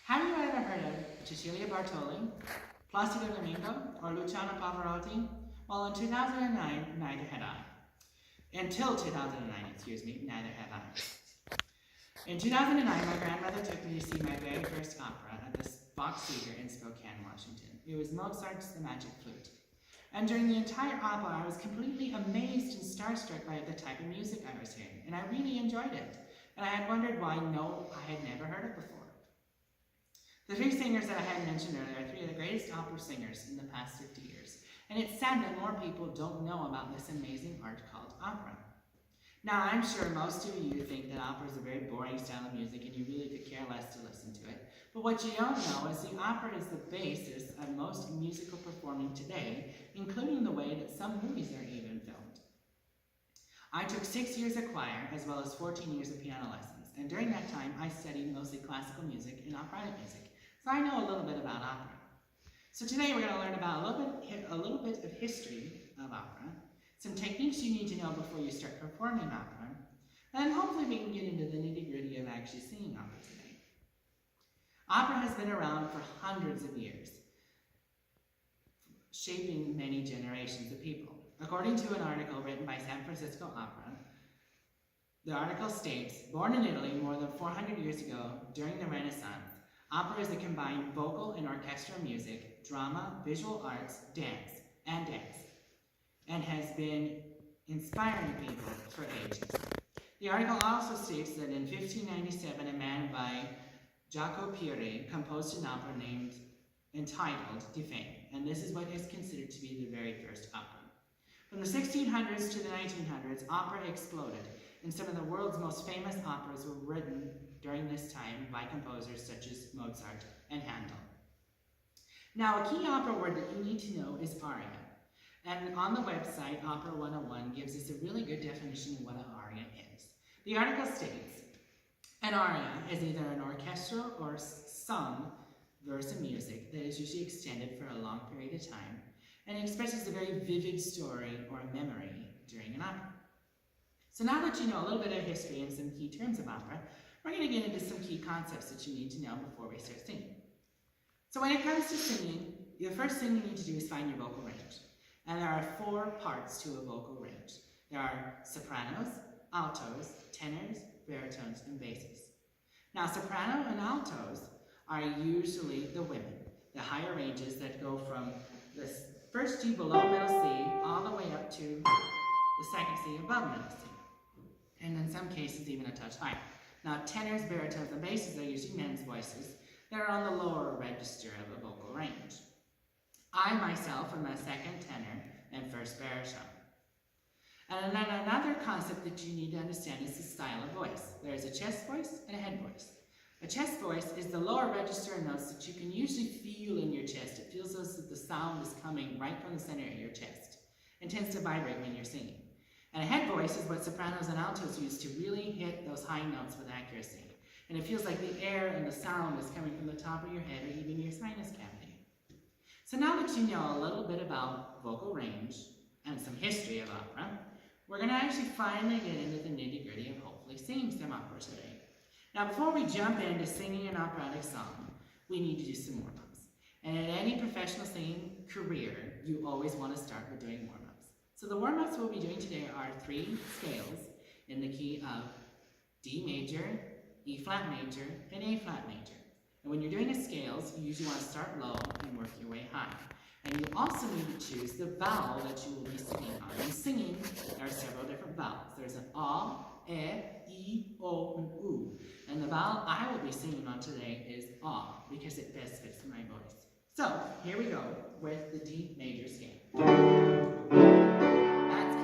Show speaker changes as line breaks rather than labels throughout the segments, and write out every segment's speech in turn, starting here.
Have you ever heard of Cecilia Bartoli, Placido Domingo, or Luciano Pavarotti? Well, in 2009, neither had I. Until 2009, neither had I. In 2009, my grandmother took me to see my very first opera at the Fox Theater in Spokane, Washington. It was Mozart's The Magic Flute. And during the entire opera, I was completely amazed and starstruck by the type of music I was hearing, and I really enjoyed it. And I had wondered why I had never heard it before. The three singers that I had mentioned earlier are three of the greatest opera singers in the past 50 years. And it's sad that more people don't know about this amazing art called opera. Now, I'm sure most of you think that opera is a very boring style of music and you really could care less to listen to it. But what you don't know is the opera is the basis of most musical performing today, including the way that some movies are even filmed. I took 6 years of choir as well as 14 years of piano lessons, and during that time I studied mostly classical music and operatic music, so I know a little bit about opera. So today we're going to learn about a little bit of history of opera, some techniques you need to know before you start performing opera, and hopefully we can get into the nitty-gritty of actually singing opera today. Opera has been around for hundreds of years, shaping many generations of people. According to an article written by San Francisco Opera, the article states, born in Italy more than 400 years ago during the Renaissance, opera is a combined vocal and orchestral music, drama, visual arts, dance, and has been inspiring people for ages. The article also states that in 1597, a man by Jaco Piri composed an opera entitled Die Fame, and this is what is considered to be the very first opera. From the 1600s to the 1900s, opera exploded, and some of the world's most famous operas were written during this time by composers such as Mozart and Handel. Now, a key opera word that you need to know is aria. And on the website, Opera 101 gives us a really good definition of what an aria is. The article states, an aria is either an orchestral or sung verse of music that is usually extended for a long period of time and expresses a very vivid story or memory during an opera. So now that you know a little bit of history and some key terms of opera, we're going to get into some key concepts that you need to know before we start singing. So when it comes to singing, the first thing you need to do is find your vocal range. And there are 4 parts to a vocal range. There are sopranos, altos, tenors, baritones, and basses. Now, soprano and altos are usually the women, the higher ranges that go from the first G below middle C all the way up to the second C above middle C. And in some cases, even a touch higher. Now, tenors, baritones, and basses are usually men's voices that are on the lower register of a vocal range. I myself am a second tenor and first baritone. And then another concept that you need to understand is the style of voice. There is a chest voice and a head voice. A chest voice is the lower register of notes that you can usually feel in your chest. It feels as if the sound is coming right from the center of your chest and tends to vibrate when you're singing. And a head voice is what sopranos and altos use to really hit those high notes with accuracy. And it feels like the air and the sound is coming from the top of your head or even your sinus cavity. So now that you know a little bit about vocal range and some history of opera, we're going to actually finally get into the nitty-gritty of hopefully singing some opera today. Now, before we jump into singing an operatic song, we need to do some warm-ups. And in any professional singing career, you always want to start with doing warm-ups. So the warm-ups we'll be doing today are 3 scales in the key of D major, E flat major, and A flat major. And when you're doing the scales, you usually want to start low and work your way high. And you also need to choose the vowel that you will be singing on. In singing, there are several different vowels. There's an A, E, O, and U. And the vowel I will be singing on today is A, because it best fits my voice. So, here we go with the D major scale. That's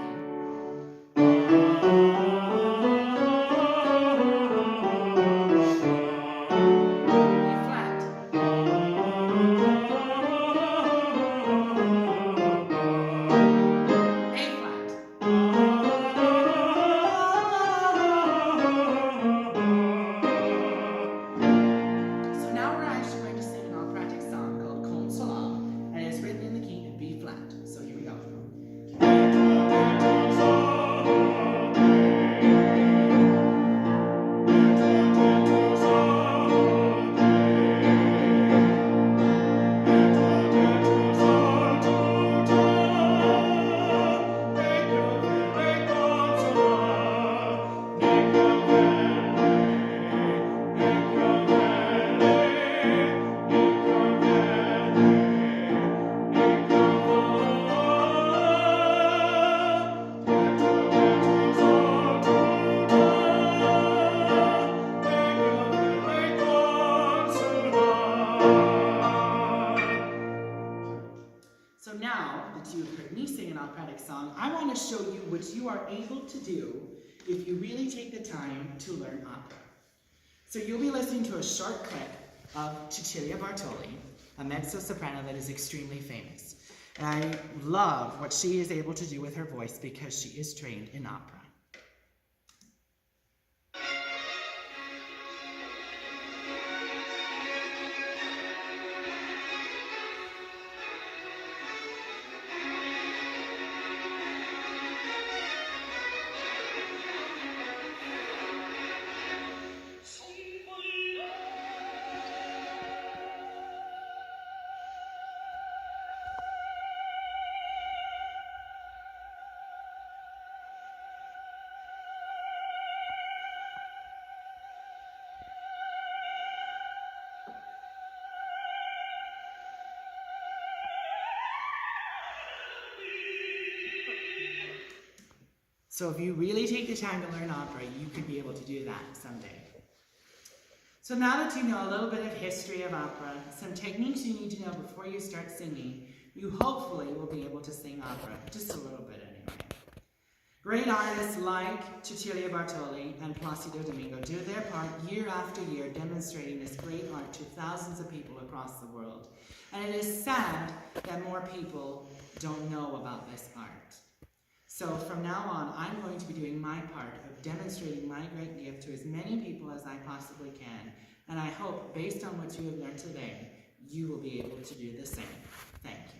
operatic song, I want to show you what you are able to do if you really take the time to learn opera. So you'll be listening to a short clip of Cecilia Bartoli, a mezzo-soprano that is extremely famous. And I love what she is able to do with her voice because she is trained in opera. So if you really take the time to learn opera, you could be able to do that someday. So now that you know a little bit of history of opera, some techniques you need to know before you start singing, you hopefully will be able to sing opera, just a little bit anyway. Great artists like Cecilia Bartoli and Placido Domingo do their part year after year, demonstrating this great art to thousands of people across the world. And it is sad that more people don't know about this art. So from now on, I'm going to be doing my part of demonstrating my great gift to as many people as I possibly can. And I hope, based on what you have learned today, you will be able to do the same. Thank you.